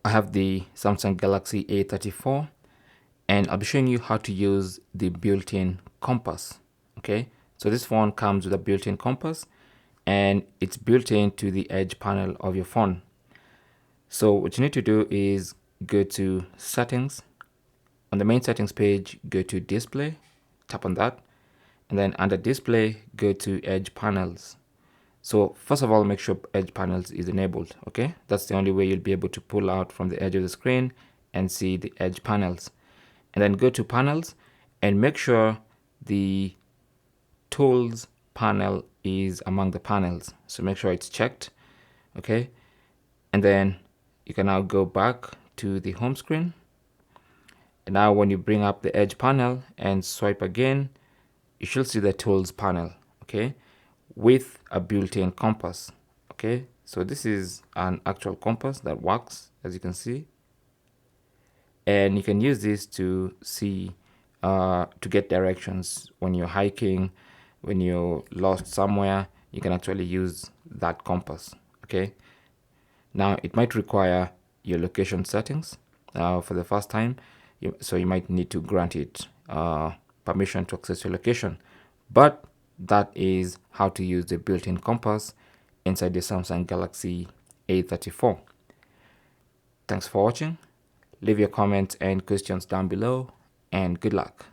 I have the Samsung Galaxy A34, and I'll be showing you how to use the built-in compass. Okay, so this phone comes with a built-in compass, and it's built into the edge panel of your phone. So what you need to do is go to settings. On the main settings page, go to display, tap on that, and then under display, go to edge panels. So first of all, make sure edge panels is enabled. Okay, that's the only way you'll be able to pull out from the edge of the screen and see the edge panels. And then go to panels and make sure the tools panel is among the panels. So make sure it's checked. Okay, and then you can now go back to the home screen. And now when you bring up the edge panel and swipe again, you should see the tools panel, okay, with a built-in compass. Okay, so this is an actual compass that works, as you can see, and you can use this to see to get directions when you're hiking, when you're lost somewhere. You can actually use that compass. Okay, now it might require your location settings for the first time, so you might need to grant it permission to access your location, but that is how to use the built-in compass inside the Samsung Galaxy A34. Thanks for watching. Leave your comments and questions down below, and good luck.